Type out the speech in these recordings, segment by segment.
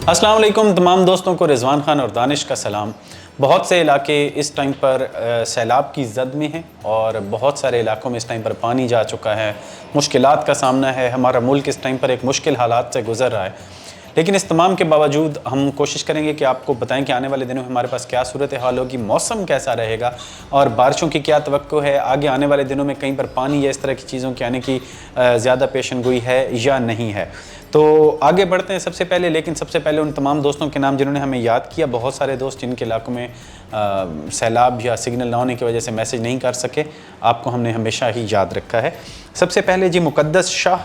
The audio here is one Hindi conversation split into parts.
अस्सलाम वालेकुम तमाम दोस्तों को रिजवान खान और दानिश का सलाम। बहुत से इलाके इस टाइम पर सैलाब की जद में हैं और बहुत सारे इलाकों में इस टाइम पर पानी जा चुका है, मुश्किलात का सामना है। हमारा मुल्क इस टाइम पर एक मुश्किल हालात से गुजर रहा है, लेकिन इस तमाम के बावजूद हम कोशिश करेंगे कि आपको बताएं कि आने वाले दिनों में हमारे पास क्या सूरत हाल होगी, मौसम कैसा रहेगा और बारिशों की क्या तवक्को है। आगे आने वाले दिनों में कहीं पर पानी या इस तरह की चीज़ों के आने की ज़्यादा पेशन गोई है या नहीं है। तो आगे बढ़ते हैं सबसे पहले, लेकिन सबसे पहले उन तमाम दोस्तों के नाम जिन्होंने हमें याद किया। बहुत सारे दोस्त जिनके इलाकों में सैलाब या सिग्नल ना होने की वजह से मैसेज नहीं कर सके, आपको हमने हमेशा ही याद रखा है। सबसे पहले जी मुक़द्दस शाह,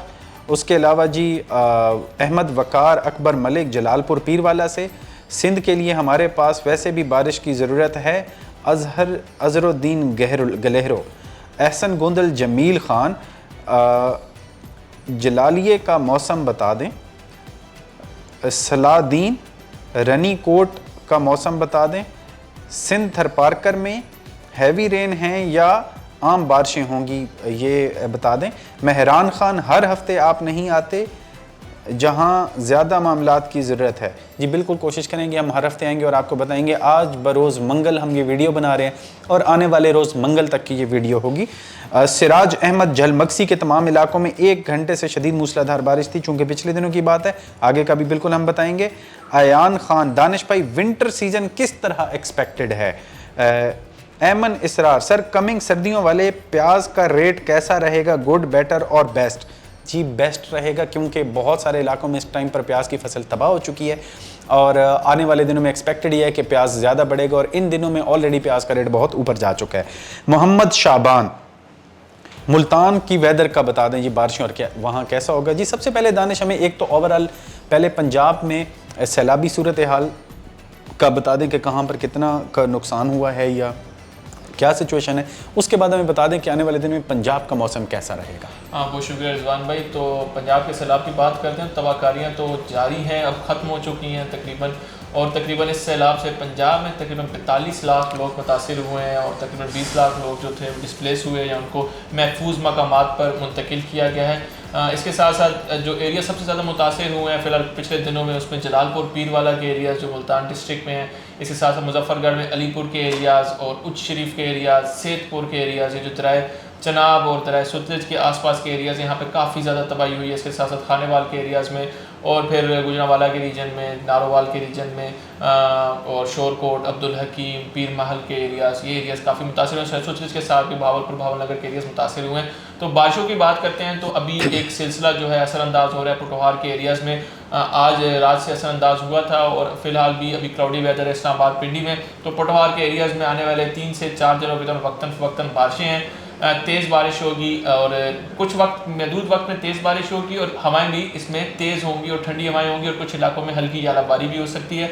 उसके अलावा जी अहमद वकार अकबर मलिक जलालपुर पीरवाला से। सिंध के लिए हमारे पास वैसे भी बारिश की ज़रूरत है, अज़रुद्दीन गलहरो। एहसन गुंदल जमील ख़ान, जलालिए का मौसम बता दें। सलादीन रनी कोट का मौसम बता दें। सिंध थरपारकर में हैवी रेन हैं या आम बारिशें होंगी, ये बता दें। मेहरान खान, हर हफ्ते आप नहीं आते जहां ज़्यादा मामलात की ज़रूरत है। जी बिल्कुल, कोशिश करेंगे हम हर हफ्ते आएंगे और आपको बताएंगे। आज बरोज़ मंगल हम ये वीडियो बना रहे हैं और आने वाले रोज़ मंगल तक की ये वीडियो होगी। सिराज अहमद झलमक्सी के तमाम इलाकों में 1 घंटे से शदीद मूसलाधार बारिश थी, चूँकि पिछले दिनों की बात है, आगे का भी बिल्कुल हम बताएंगे। आयान खान, दानिश भाई विंटर सीज़न किस तरह एक्सपेक्टेड है। एमन इसरार, सर कमिंग सर्दियों वाले प्याज का रेट कैसा रहेगा, गुड, बेटर और बेस्ट। जी बेस्ट रहेगा, क्योंकि बहुत सारे इलाकों में इस टाइम पर प्याज की फसल तबाह हो चुकी है और आने वाले दिनों में एक्सपेक्टेड ये है कि प्याज ज़्यादा बढ़ेगा और इन दिनों में ऑलरेडी प्याज का रेट बहुत ऊपर जा चुका है। मोहम्मद शाबान, मुल्तान की वेदर का बता दें जी, बारिशों और क्या वहाँ कैसा होगा। जी सबसे पहले दानिश हमें एक तो ओवरऑल पहले पंजाब में सैलाबी सूरत हाल का बता दें कि कहाँ पर कितना का नुकसान हुआ है या क्या सिचुएशन है। उसके बाद हमें बता दें कि आने वाले दिन में पंजाब का मौसम कैसा रहेगा। हाँ, बहुत शुक्रिया रिजवान भाई। तो पंजाब के सैलाब की बात करते हैं। तबाहकारियाँ तो जारी हैं, अब ख़त्म हो चुकी हैं तकरीबन, और तकरीबन इस सैलाब से पंजाब में तकरीबन 45 लाख लोग मुतासिर हुए हैं और तकरीबन 20 लाख लोग जो थे डिस्प्लेस हुए या उनको महफूज मकामात पर मुंतकिल किया गया है। इसके साथ साथ जो एरिया सबसे ज़्यादा मुतासिर हुए हैं फ़िलहाल पिछले दिनों में, उसमें जलालपुर पीरवाला के एरियाज़ जो मुल्तान डिस्ट्रिक्ट में हैं। इसके साथ साथ मुजफ्फरगढ़ में अलीपुर के एरियाज़ और उच्च शरीफ के एरियाज़, सेतपुर के एरियाज़, ये जो दराए चनाब और दराए सतलज के आसपास के एरियाज़, यहाँ पे काफ़ी ज़्यादा तबाही हुई है। इसके साथ साथ खानेवाल के एरियाज़ में और फिर गुजरांवाला के रीजन में, नारोवाल के रीजन में और शोरकोट, अब्दुल हकीम, पीर महल के एरियाज़, ये एरियाज़ काफ़ी मुतासिर हुए हैं। सतलज के साथ भी भावलपुर, भावलनगर के एरियाज़ मुतासिर हुए हैं। तो बारिशों की बात करते हैं तो अभी एक सिलसिला जो है असरअंदाज हो रहा है पुटोहार के एरियाज़ में। आज रात से असरअंदाज हुआ था और फिलहाल भी अभी क्लाउडी वेदर है इस्लामाबाद, पिंडी में। तो पुटोहार के एरियाज़ में आने वाले 3 से 4 दिनों के दौरान वक्तन फ़वक्तन बारिशें हैं। तेज़ बारिश होगी और कुछ वक्त महदूद वक्त में तेज़ बारिश होगी और हवाएं भी इसमें तेज़ होंगी और ठंडी हवाएं होंगी और कुछ इलाकों में हल्की यालाबारी भी हो सकती है।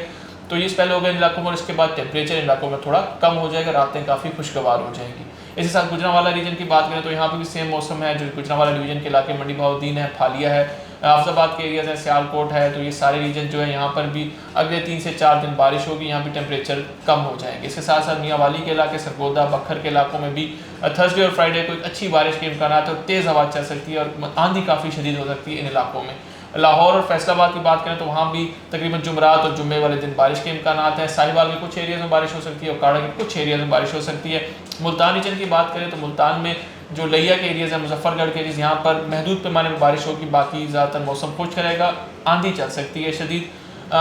तो ये पहले हो गए इन इलाकों में और इसके बाद टेम्परेचर इलाकों में थोड़ा कम हो जाएगा, रातें काफ़ी खुशगवार हो जाएंगी। इसी साथ गुजरांवाला रीजन की बात करें तो यहाँ पर भी सेम मौसम है। जो गुजरांवाला डिवीजन के इलाके मंडी बहाउद्दीन है, फालिया है, आफजाबाद के एरियाज़ हैं, सियालकोट है, तो ये सारे रीजन जो है यहाँ पर भी अगले 3 से 4 दिन बारिश होगी, यहाँ भी टेम्परेचर कम हो जाएंगे। इसके साथ साथ मियांवाली के इलाके, सरगोदा, बखर के इलाकों में भी थर्सडे और फ्राइडे को अच्छी बारिश के इम्कान है और तेज़ हवा चल सकती है और आंधी काफ़ी शदीद हो सकती है इन इलाकों में। लाहौर और फैसलाबाद की बात करें तो वहाँ भी तकरीबन जुमरात और जुम्मे वाले दिन बारिश के इम्कान हैं। साहिवाल के कुछ एरियाज़ में बारिश हो सकती है और काड़ा के कुछ एरियाज़ में बारिश हो सकती है। मुल्तान रीजन की बात करें तो मुल्तान में जो लिया के एरियाज़ हैं, मुजफ्फरगढ़ के एरियाज़, यहाँ पर महदूद पैमाने में बारिश होगी, बाकी ज़्यादातर मौसम खुश्क रहेगा। आंधी चल सकती है शदीद,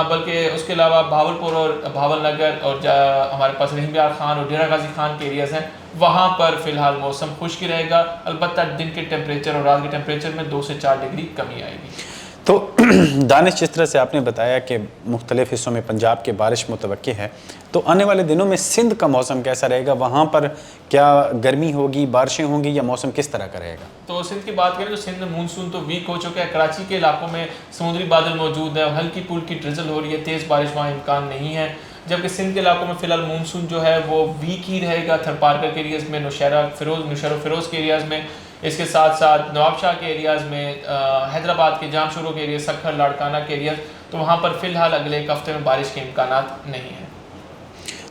बल्कि उसके अलावा भावलपुर और भावलनगर और हमारे पास रहीमयार खान और डेरा गाजी खान के एरियाज़ हैं, वहाँ पर फ़िलहाल मौसम खुश्क ही रहेगा। अलबत्ता दिन के टेम्परेचर और रात के टेम्परेचर में 2 से 4 डिग्री कमी आएगी। तो दानिश, जिस तरह से आपने बताया कि मुख्तलिफ़ हिस्सों में पंजाब के बारिश मुतवक्की है, तो आने वाले दिनों में सिंध का मौसम कैसा रहेगा? वहाँ पर क्या गर्मी होगी, बारिशें होंगी या मौसम किस तरह का रहेगा? तो सिंध की बात करें तो सिंध में मानसून तो वीक हो चुका है। कराची के इलाकों में समुद्री बादल मौजूद है और हल्की पुल्की ड्रिजल हो रही है, तेज़ बारिश वहाँ इम्कान नहीं है। जबकि सिंध के इलाकों में फ़िलहाल मानसून जो है वो वीक ही रहेगा। थरपारकर के एरियाज़ में, नौशहरा फ़िरोज़ के एरियाज़ में, इसके साथ साथ नवाबशाह के एरियाज़ में, हैदराबाद के जामशोरों के एरिया, सखर, लाड़काना के एरियाज़, तो वहाँ पर फ़िलहाल अगले 1 हफ्ते में बारिश के इम्कान नहीं हैं।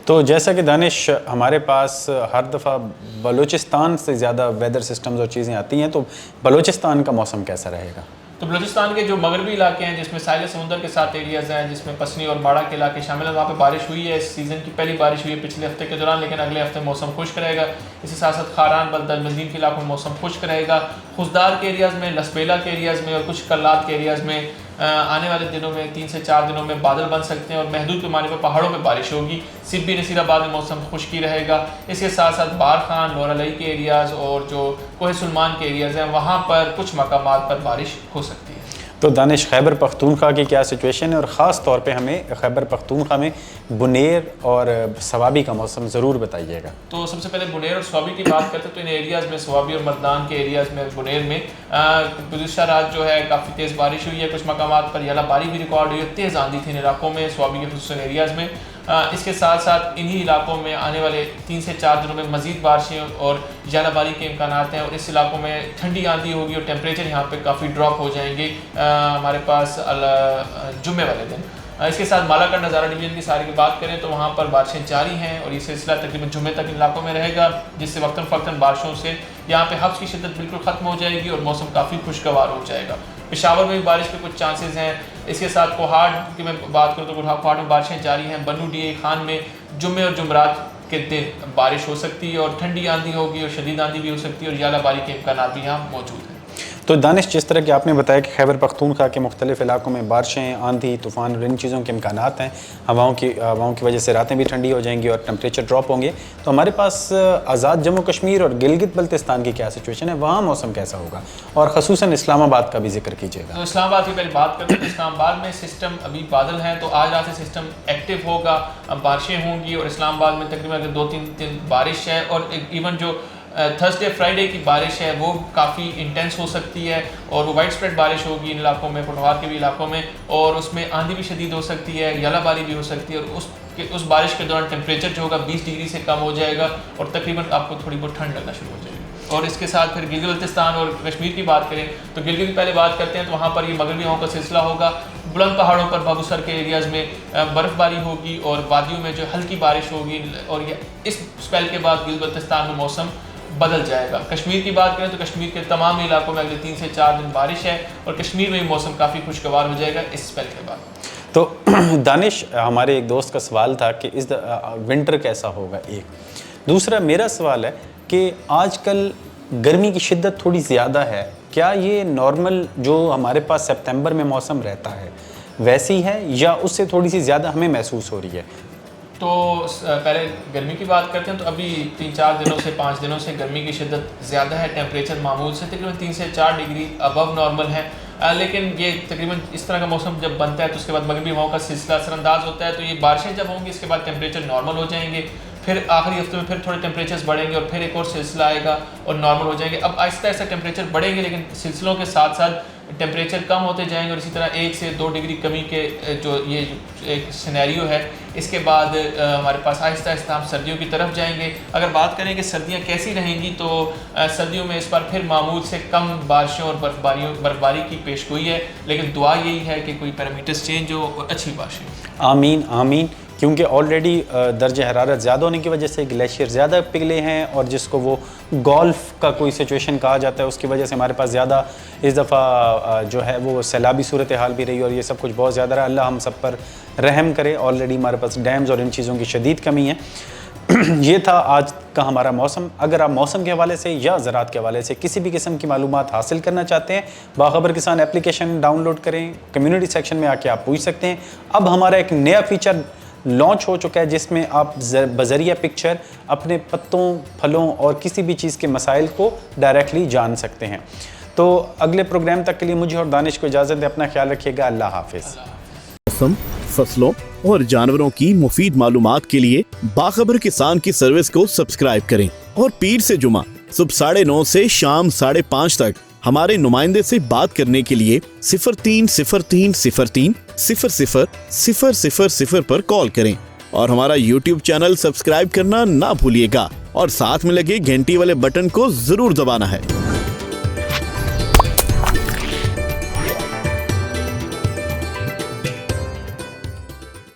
तो जैसा कि दानिश, हमारे पास हर दफ़ा बलूचिस्तान से ज़्यादा वेदर सिस्टम्स और चीज़ें आती हैं, तो बलूचिस्तान का मौसम कैसा रहेगा? तो बलूचिस्तान के जो मगरबी इलाके हैं जिसमें साहिल समुंदर के साथ एरियाज़ हैं, जिसमें पसनी और बाड़ा के इलाके शामिल हैं, वहाँ पे बारिश हुई है। इस सीज़न की पहली बारिश हुई है पिछले हफ्ते के दौरान, लेकिन अगले हफ्ते मौसम खुश्क रहेगा। इसके साथ साथ खारान बलदल मदीन के इलाकों में मौसम खुश्क रहेगा। खुशदार के एरियाज़ में, लसबेला के एरियाज़ में और कुछ कल्लात के एरियाज़ में आने वाले दिनों में 3 से 4 दिनों में बादल बन सकते हैं और महदूद पैमाने पर पहाड़ों में बारिश होगी। सिब्बी नसीराबाद में मौसम खुश्की रहेगा। इसके साथ साथ बार खान, लोरालई के एरियाज़ और जो कोह सुलमान के एरियाज़ हैं वहाँ पर कुछ मकामात पर बारिश हो सकती है। तो दानिश, खैबर पख्तूनख्वा की क्या सिचुएशन है और ख़ास तौर पे हमें खैबर पख्तूनख्वा में बुनेर और सवाबी का मौसम ज़रूर बताइएगा। तो सबसे पहले बुनेर और सवाबी की बात करते हैं तो इन एरियाज़ में, सवाबी और मर्दान के एरियाज़ में, बुनेर में गुज़िश्ता रात जो है काफ़ी तेज़ बारिश हुई है। कुछ मकामात पर यालाबारी भी रिकॉर्ड हुई है, तेज़ आंधी थी इन इलाकों में, सवाबी के खुसूसन एरियाज़ में। इसके साथ साथ इन्हीं इलाकों में आने वाले 3 से 4 दिनों में मज़ीद बारिशें और यालाबारी के इम्कानात हैं और इस इलाकों में ठंडी आंधी होगी और टेम्परेचर यहाँ पे काफ़ी ड्रॉप हो जाएंगे हमारे पास जुम्मे वाले दिन। इसके साथ मालाकड़ नज़ारा डिवीज़न की सारी की बात करें तो वहाँ पर बारिशें जारी हैं और ये सिलसिला तकरीबन जुम्मे तक इलाकों में रहेगा, जिससे वक्तन फ़क्तन बारिशों से यहाँ पे हब्स की शिद्दत बिल्कुल ख़त्म हो जाएगी और मौसम काफ़ी खुशगवार हो जाएगा। पेशावर में भी बारिश के कुछ चांसेस हैं। इसके साथ कोहाट की मैं बात करूँ तो कोहाट में बारिशें जारी हैं। बन्नू डी खान में जुम्मे और जुमरात के दिन बारिश हो सकती है और ठंडी आंधी होगी और शदीद आंधी भी हो सकती है और यालाबारी के इम्कान भी यहाँ मौजूद हैं। तो दानिश, जिस तरह कि आपने बताया कि खैबर पख्तूनख्वा के मुख्तलिफ इलाकों में बारिशें, आंधी, तूफ़ान और इन चीज़ों के इम्कानात हैं, हवाओं की वजह से रातें भी ठंडी हो जाएंगी और टेम्परेचर ड्रॉप होंगे, तो हमारे पास आज़ाद जम्मू कश्मीर और गिलगित बल्तिस्तान की क्या सिचुएशन है, वहाँ मौसम कैसा होगा और ख़ुसूसन इस्लामाबाद का भी जिक्र कीजिएगा। तो इस्लामाबाद की पहले बात करते हैं तो इस्लामाबाद में सिस्टम अभी बादल हैं, तो आज रात से सिस्टम एक्टिव होगा, बारिशें होंगी और इस्लामाबाद में तकरीबन 2-3 दिन बारिश है और इवन जो थर्सडे फ्राइडे की बारिश है वो काफ़ी इंटेंस हो सकती है और वो वाइड स्प्रेड बारिश होगी इन इलाकों में, पटवार के भी इलाकों में, और उसमें आंधी भी शदीद हो सकती है, यालाबारी भी हो सकती है और उस बारिश के दौरान टेम्परेचर जो होगा 20 डिग्री से कम हो जाएगा और तकरीबन आपको थोड़ी बहुत ठंड लगना शुरू हो जाएगी। और इसके साथ फिर गिलगित बल्तिस्तान और कश्मीर की बात करें तो गिलगित की पहले बात करते हैं तो वहाँ पर ये मगरबी हवाओं का सिलसिला होगा। बुलंद पहाड़ों पर बाबूसर के एरियाज़ में बर्फ़बारी होगी और वादियों में जो हल्की बारिश होगी और इस स्पेल के बाद गिलगित बल्तिस्तान में मौसम बदल जाएगा। कश्मीर की बात करें तो कश्मीर के तमाम इलाकों में अगले 3 से 4 दिन बारिश है और कश्मीर में भी मौसम काफ़ी खुशगवार हो जाएगा इस स्पेल के बाद। तो दानिश, हमारे एक दोस्त का सवाल था कि इस विंटर कैसा होगा, एक दूसरा मेरा सवाल है कि आजकल गर्मी की शिद्दत थोड़ी ज़्यादा है, क्या ये नॉर्मल जो हमारे पास सितंबर में मौसम रहता है वैसी है या उससे थोड़ी सी ज़्यादा हमें महसूस हो रही है? तो पहले गर्मी की बात करते हैं तो अभी 3-4 दिनों से 5 दिनों से गर्मी की शिद्दत ज़्यादा है, टेम्परेचर मामूल से तकरीबन 3 से 4 डिग्री अबव नॉर्मल है। लेकिन ये तकरीबन इस तरह का मौसम जब बनता है तो उसके बाद मगरबी हवाओं का सिलसिला असरअंदाज होता है, तो ये बारिशें जब होंगी इसके बाद टेम्परेचर नॉर्मल हो जाएंगे, फिर आखिरी हफ्ते में फिर थोड़े टेम्परेचर्स बढ़ेंगे और फिर एक और सिलसिला आएगा और नॉर्मल हो जाएंगे। अब आहिस्ता आहिस्ता टेम्परेचर बढ़ेंगे लेकिन सिलसिलों के साथ साथ टेम्परेचर कम होते जाएंगे और इसी तरह 1 से 2 डिग्री कमी के जो ये एक सिनेरियो है इसके बाद हमारे पास आहिस्ता आहिस्ता हम सर्दियों की तरफ जाएंगे। अगर बात करें कि सर्दियाँ कैसी रहेंगी तो सर्दियों में इस बार फिर मामूल से कम बारिशों और बर्फबारी की पेशगोई है, लेकिन दुआ यही है कि कोई पैरामीटर्स चेंज हो और अच्छी बारिशें। आमीन आमीन, क्योंकि ऑलरेडी दर्ज हरारत ज़्यादा होने की वजह से ग्लेशियर ज़्यादा पिघले हैं और जिसको वो गोल्फ का कोई सिचुएशन कहा जाता है उसकी वजह से हमारे पास ज़्यादा इस दफ़ा जो है वो सैलाबी सूरत हाल भी रही और ये सब कुछ बहुत ज़्यादा रहा। अल्लाह हम सब पर रहम करे। ऑलरेडी हमारे पास डैम्स और इन चीज़ों की शदीद कमी है। ये था आज का हमारा मौसम। अगर आप मौसम के हवाले से या ज़राअत के हवाले से किसी भी किस्म की मालूमात हासिल करना चाहते हैं, बाखबर किसान एप्लीकेशन डाउनलोड करें, कम्युनिटी सेक्शन में आके आप पूछ सकते हैं। अब हमारा एक नया फीचर लॉन्च हो चुका है जिसमें आप बज़रिया पिक्चर अपने पत्तों, फलों और किसी भी चीज़ के मसाइल को डायरेक्टली जान सकते हैं। तो अगले प्रोग्राम तक के लिए मुझे और दानिश को इजाज़त दें। अपना ख्याल रखिएगा। अल्लाह हाफिज़। मौसम, फसलों और जानवरों की मुफीद मालूमात के लिए बाखबर किसान की सर्विस को सब्सक्राइब करें और पीर से जुमा सुबह 9:30 से शाम 5:30 तक हमारे नुमाइंदे से बात करने के लिए 0303030000 पर कॉल करें और हमारा YouTube चैनल सब्सक्राइब करना ना भूलिएगा और साथ में लगे घंटी वाले बटन को जरूर दबाना है।